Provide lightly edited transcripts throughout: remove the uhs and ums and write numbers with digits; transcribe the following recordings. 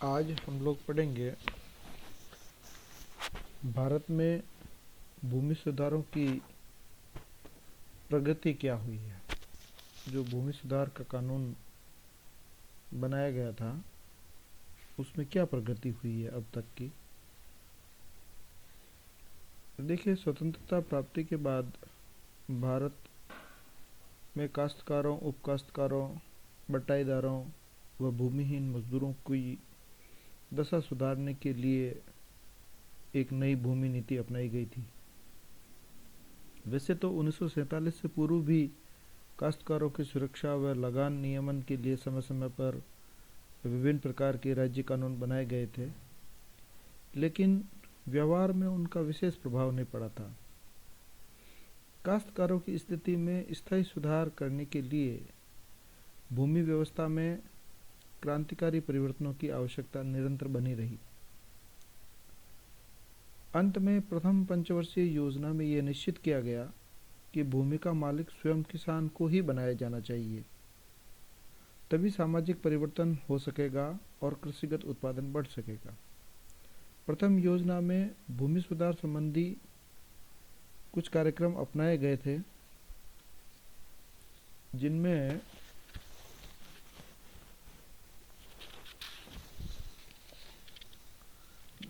आज हम लोग पढ़ेंगे भारत में भूमि सुधारों की प्रगति क्या हुई है। जो भूमि सुधार का कानून बनाया गया था उसमें क्या प्रगति हुई है अब तक की। देखिए, स्वतंत्रता प्राप्ति के बाद भारत में काश्तकारों, उपकाश्तकारों, बटाईदारों व भूमिहीन मजदूरों की दशा सुधारने के लिए एक नई भूमि नीति अपनाई गई थी। वैसे तो 1947 से पूर्व भी काश्तकारों की सुरक्षा व लगान नियमन के लिए समय समय पर विभिन्न प्रकार के राज्य कानून बनाए गए थे, लेकिन व्यवहार में उनका विशेष प्रभाव नहीं पड़ा था। काश्तकारों की स्थिति में स्थायी सुधार करने के लिए भूमि व्यवस्था में क्रांतिकारी परिवर्तनों की आवश्यकता निरंतर बनी रही। अंत में प्रथम पंचवर्षीय योजना में यह निश्चित किया गया कि भूमि का मालिक स्वयं किसान को ही बनाया जाना चाहिए, तभी सामाजिक परिवर्तन हो सकेगा और कृषिगत उत्पादन बढ़ सकेगा। प्रथम योजना में भूमि सुधार संबंधी कुछ कार्यक्रम अपनाए गए थे, जिनमें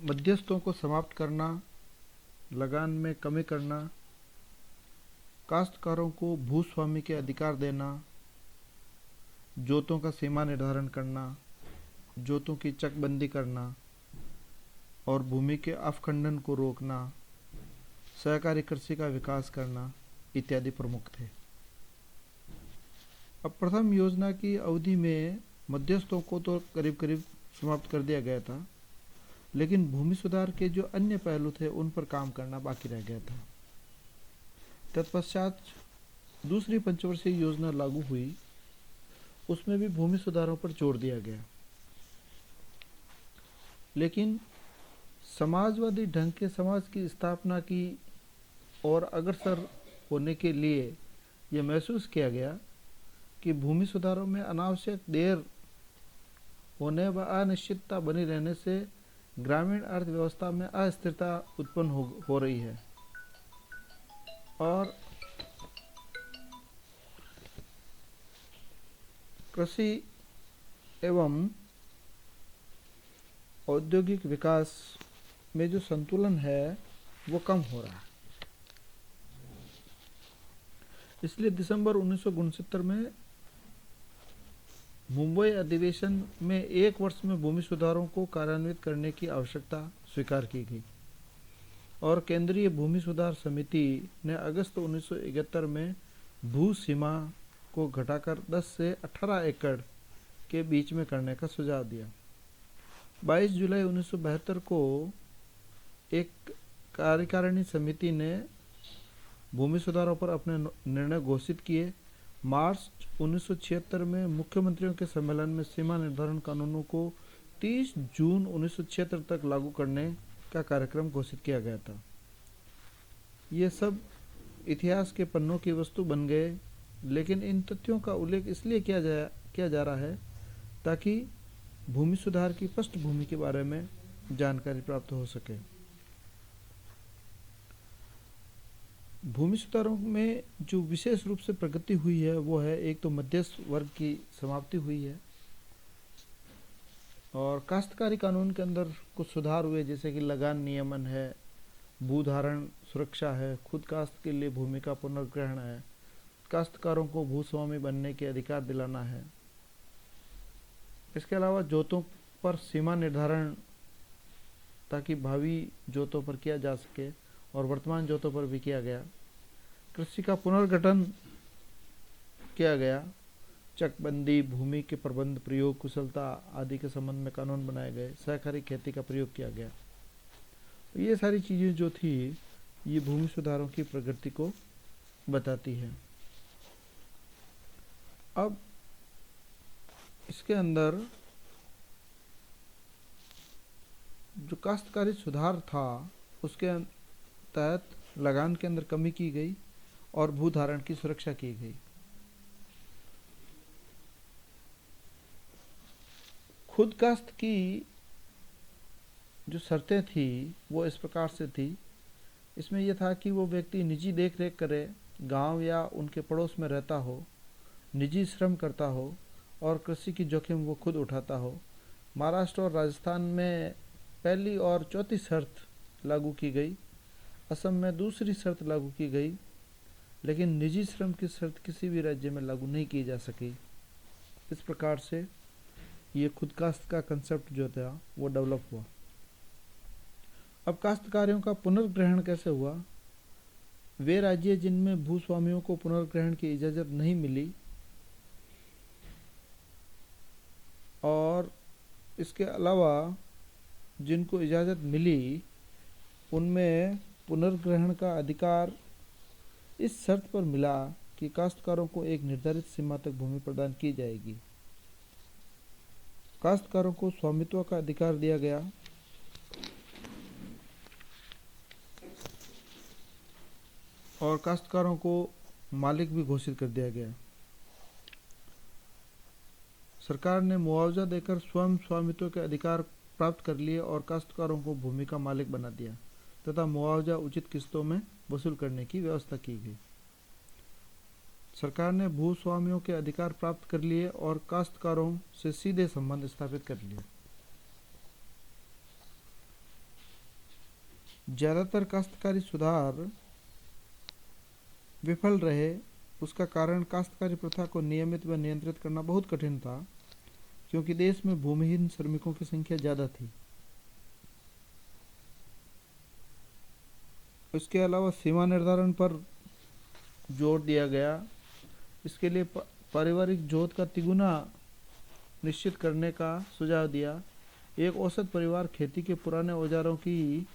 मध्यस्थों को समाप्त करना, लगान में कमी करना, काश्तकारों को भूस्वामी के अधिकार देना, जोतों का सीमा निर्धारण करना, जोतों की चकबंदी करना और भूमि के अवखंडन को रोकना, सहकारी कृषि का विकास करना इत्यादि प्रमुख थे। अब प्रथम योजना की अवधि में मध्यस्थों को तो करीब करीब समाप्त कर दिया गया था, लेकिन भूमि सुधार के जो अन्य पहलू थे उन पर काम करना बाकी रह गया था। तत्पश्चात दूसरी पंचवर्षीय योजना लागू हुई, उसमें भी भूमि सुधारों पर जोर दिया गया, लेकिन समाजवादी ढंग के समाज की स्थापना की और अग्रसर होने के लिए यह महसूस किया गया कि भूमि सुधारों में अनावश्यक देर होने व अनिश्चितता बनी रहने से ग्रामीण अर्थव्यवस्था में अस्थिरता उत्पन्न हो रही है और कृषि एवं औद्योगिक विकास में जो संतुलन है वो कम हो रहा है। इसलिए दिसंबर 1969 में मुंबई अधिवेशन में एक वर्ष में भूमि सुधारों को कार्यान्वित करने की आवश्यकता स्वीकार की गई और केंद्रीय भूमि सुधार समिति ने अगस्त 1971 में भू सीमा को घटाकर 10 से 18 एकड़ के बीच में करने का सुझाव दिया। 22 जुलाई 1972 को एक कार्यकारिणी समिति ने भूमि सुधारों पर अपने निर्णय घोषित किए। मार्च 1976 में मुख्यमंत्रियों के सम्मेलन में सीमा निर्धारण कानूनों को 30 जून 1976 तक लागू करने का कार्यक्रम घोषित किया गया था। ये सब इतिहास के पन्नों की वस्तु बन गए, लेकिन इन तथ्यों का उल्लेख इसलिए किया जा रहा है ताकि भूमि सुधार की पृष्ठभूमि के बारे में जानकारी प्राप्त हो सके। भूमि सुधारों में जो विशेष रूप से प्रगति हुई है वो है, एक तो मध्यस्थ वर्ग की समाप्ति हुई है और काश्तकारी कानून के अंदर कुछ सुधार हुए, जैसे कि लगान नियमन है, भूधारण सुरक्षा है, खुद काश्त के लिए भूमि का पुनर्ग्रहण है, काश्तकारों को भूस्वामी बनने के अधिकार दिलाना है। इसके अलावा जोतों पर सीमा निर्धारण ताकि भावी जोतों पर किया जा सके और वर्तमान जोतों पर भी किया गया। कृषि का पुनर्गठन किया गया, चकबंदी, भूमि के प्रबंध, प्रयोग कुशलता आदि के संबंध में कानून बनाए गए, सहकारी खेती का प्रयोग किया गया। तो ये सारी चीज़ें जो थी ये भूमि सुधारों की प्रगति को बताती है। अब इसके अंदर जो काश्तकारी सुधार था उसके तहत लगान के अंदर कमी की गई और भूधारण की सुरक्षा की गई। खुद काश्त की जो शर्तें थी वो इस प्रकार से थी। इसमें यह था कि वो व्यक्ति निजी देख रेख करे, गांव या उनके पड़ोस में रहता हो, निजी श्रम करता हो और कृषि की जोखिम वो खुद उठाता हो। महाराष्ट्र और राजस्थान में पहली और चौथी शर्त लागू की गई, असम में दूसरी शर्त लागू की गई, लेकिन निजी श्रम की शर्त किसी भी राज्य में लागू नहीं की जा सकी। इस प्रकार से ये खुद काश्त का कंसेप्ट जो था वो डेवलप हुआ। अब काश्तकारों का पुनर्ग्रहण कैसे हुआ? वे राज्य जिनमें भूस्वामियों को पुनर्ग्रहण की इजाज़त नहीं मिली और इसके अलावा जिनको इजाज़त मिली उनमें पुनर्ग्रहण का अधिकार इस शर्त पर मिला कि काश्तकारों को एक निर्धारित सीमा तक भूमि प्रदान की जाएगी। काश्तकारों को स्वामित्व का अधिकार दिया गया और काश्तकारों को मालिक भी घोषित कर दिया गया। सरकार ने मुआवजा देकर स्वयं स्वामित्व के अधिकार प्राप्त कर लिए और काश्तकारों को भूमि का मालिक बना दिया तथा मुआवजा उचित किस्तों में वसूल करने की व्यवस्था की गई। सरकार ने भूस्वामियों के अधिकार प्राप्त कर लिए और काश्तकारों से सीधे संबंध स्थापित कर लिए। ज्यादातर काश्तकारी सुधार विफल रहे। उसका कारण काश्तकारी प्रथा को नियमित व नियंत्रित करना बहुत कठिन था, क्योंकि देश में भूमिहीन श्रमिकों की संख्या ज़्यादा थी। इसके अलावा सीमा निर्धारण पर जोर दिया गया। इसके लिए पारिवारिक जोत का तिगुना निश्चित करने का सुझाव दिया। एक औसत परिवार खेती के पुराने औजारों की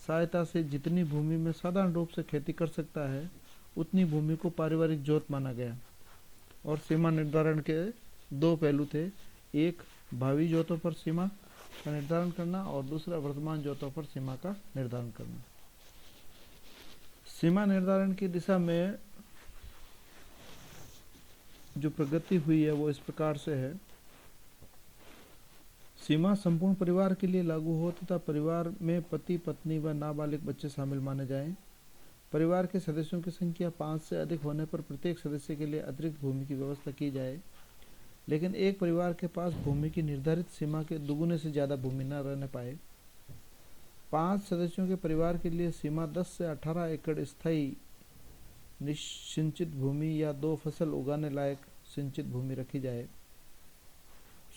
सहायता से जितनी भूमि में साधारण रूप से खेती कर सकता है उतनी भूमि को पारिवारिक जोत माना गया। और सीमा निर्धारण के दो पहलू थे, एक भावी जोतों पर सीमा का निर्धारण करना और दूसरा वर्तमान जोतों पर सीमा का निर्धारण करना। सीमा निर्धारण की दिशा में जो प्रगति हुई है वो इस प्रकार से है। सीमा संपूर्ण परिवार के लिए लागू हो तथा परिवार में पति पत्नी व नाबालिग बच्चे शामिल माने जाएं। परिवार के सदस्यों की संख्या 5 से अधिक होने पर प्रत्येक सदस्य के लिए अतिरिक्त भूमि की व्यवस्था की जाए, लेकिन एक परिवार के पास भूमि की निर्धारित सीमा के दुगुने से ज़्यादा भूमि न रहने पाए। 5 सदस्यों के परिवार के लिए सीमा 10 से 18 एकड़ स्थायी निश्चिंचित भूमि या 2 फसल उगाने लायक सिंचित भूमि रखी जाए।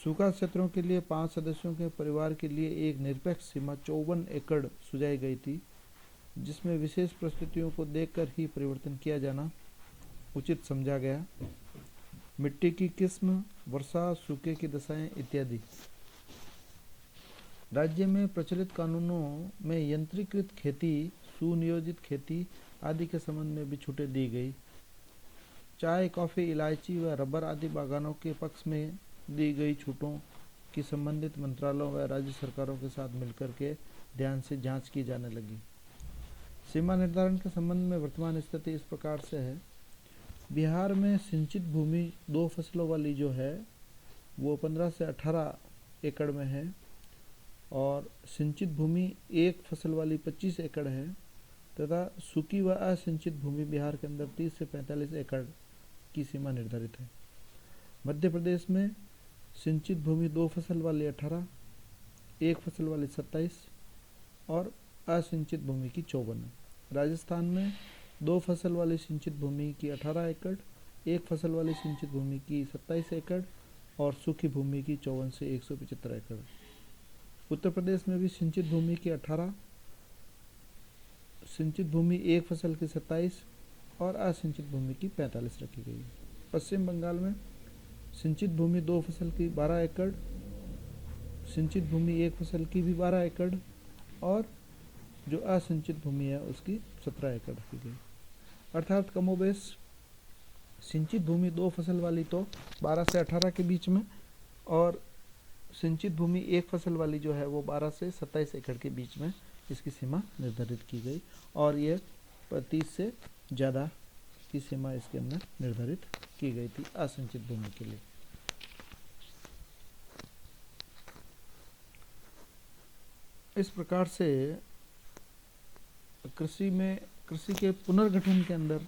सूखा क्षेत्रों के लिए 5 सदस्यों के परिवार के लिए एक निरपेक्ष सीमा 54 एकड़ सुझाई गई थी, जिसमें विशेष परिस्थितियों को देखकर ही परिवर्तन किया जाना उचित समझा गया। मिट्टी की किस्म, वर्षा, सूखे की दशाएं इत्यादि। राज्य में प्रचलित कानूनों में यंत्रीकृत खेती, सुनियोजित खेती आदि के संबंध में भी छूटें दी गई। चाय, कॉफी, इलायची व रबर आदि बागानों के पक्ष में दी गई छूटों की संबंधित मंत्रालयों व राज्य सरकारों के साथ मिलकर के ध्यान से जांच की जाने लगी। सीमा निर्धारण के संबंध में वर्तमान स्थिति इस प्रकार से है। बिहार में सिंचित भूमि 2 फसलों वाली जो है वो 15 से 18 एकड़ में है और सिंचित भूमि 1 फसल वाली 25 एकड़ है तथा सूखी व असिंचित भूमि बिहार के अंदर 30 से 45 एकड़ की सीमा निर्धारित है। मध्य प्रदेश में सिंचित भूमि 2 फसल वाली 18, 1 फसल वाली 27 और असिंचित भूमि की 54 है। राजस्थान में 2 फसल वाली सिंचित भूमि की 18 एकड़, 1 फसल वाली सिंचित भूमि की 27 एकड़ और सूखी भूमि की 54 से 175 एकड़। उत्तर प्रदेश में भी सिंचित भूमि की 18, सिंचित भूमि 1 फसल की 27 और असिंचित भूमि की 45 रखी गई है। पश्चिम बंगाल में सिंचित भूमि 2 फसल की 12 एकड़, सिंचित भूमि 1 फसल की भी 12 एकड़ और जो असिंचित भूमि है उसकी 17 एकड़ रखी गई। अर्थात कमोबेश सिंचित भूमि 2 फसल वाली तो 12 से 18 के बीच में और सिंचित भूमि 1 फसल वाली जो है वो 12 से 27 एकड़ के बीच में इसकी सीमा निर्धारित की गई और ये 30 से ज़्यादा की सीमा इसके अंदर निर्धारित की गई थी असिंचित भूमि के लिए। इस प्रकार से कृषि के पुनर्गठन के अंदर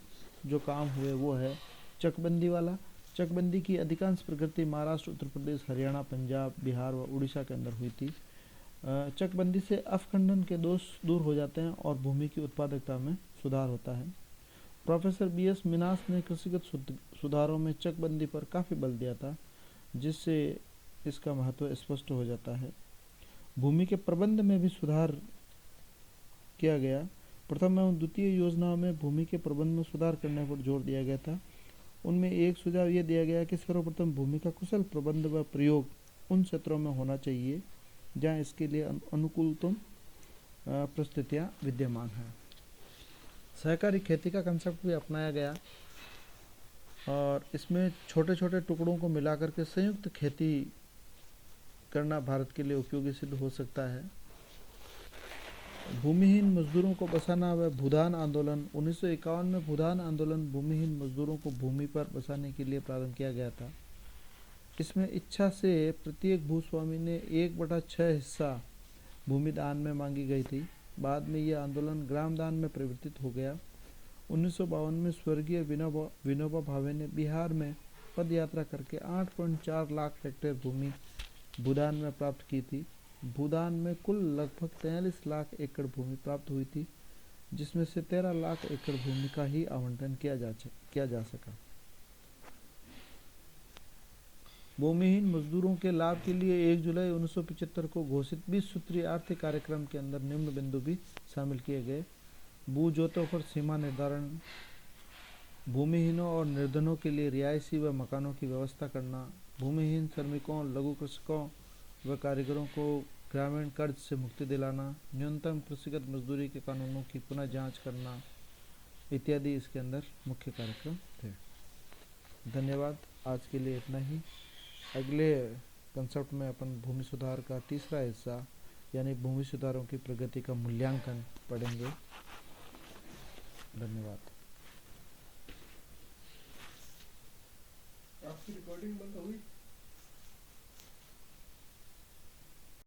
जो काम हुए वो है चकबंदी वाला। चकबंदी की अधिकांश प्रगति महाराष्ट्र, उत्तर प्रदेश, हरियाणा, पंजाब, बिहार व उड़ीसा के अंदर हुई थी। चकबंदी से अवखंडन के दोष दूर हो जाते हैं और भूमि की उत्पादकता में सुधार होता है। प्रोफेसर बीएस मिनास ने कृषिगत सुधारों में चकबंदी पर काफ़ी बल दिया था, जिससे इसका महत्व स्पष्ट हो जाता है। भूमि के प्रबंध में भी सुधार किया गया। प्रथम एवं द्वितीय योजनाओं में भूमि के प्रबंध में सुधार करने पर जोर दिया गया था। उनमें एक सुझाव यह दिया गया कि सर्वप्रथम भूमि का कुशल प्रबंध व प्रयोग उन क्षेत्रों में होना चाहिए जहाँ इसके लिए अनुकूलतम परिस्थितियाँ विद्यमान हैं। सहकारी खेती का कंसेप्ट भी अपनाया गया और इसमें छोटे छोटे टुकड़ों को मिलाकर के संयुक्त खेती करना भारत के लिए उपयोगी सिद्ध हो सकता है। भूमिहीन मजदूरों को बसाना व भूदान आंदोलन 1951 में भूदान आंदोलन भूमिहीन मजदूरों को भूमि पर बसाने के लिए प्रारंभ किया गया था। इसमें इच्छा से प्रत्येक भूस्वामी ने 1/6 हिस्सा भूमि दान में मांगी गई थी। बाद में यह आंदोलन ग्राम दान में परिवर्तित हो गया। 1952 में स्वर्गीय विनोबा भावे ने बिहार में पद यात्रा करके 8.4 लाख हेक्टेयर भूमि भूदान में प्राप्त की थी। भूदान में कुल लगभग 43 लाख एकड़ भूमि प्राप्त हुई थी, जिसमें से 13 लाख एकड़ भूमि का ही आवंटन किया जा सका। भूमिहीन मजदूरों के लाभ के लिए 1 जुलाई 1975 को घोषित 20 सूत्रीय आर्थिक कार्यक्रम के अंदर निम्न बिंदु भी शामिल किए गए। भू जोतों पर सीमा निर्धारण, भूमिहीनों और निर्धनों के लिए रिहायशी व मकानों की व्यवस्था करना, भूमिहीन श्रमिकों, लघु कृषकों व कारीगरों को ग्रामीण कर्ज से मुक्ति दिलाना, न्यूनतम कृषिगत मजदूरी के कानूनों की पुनः जांच करना इत्यादि इसके अंदर मुख्य कार्यक्रम थे। धन्यवाद। आज के लिए इतना ही। अगले कंसेप्ट में अपन भूमि सुधार का तीसरा हिस्सा यानी भूमि सुधारों की प्रगति का मूल्यांकन पढ़ेंगे। धन्यवाद। आपकी रिकॉर्डिंग बंद हो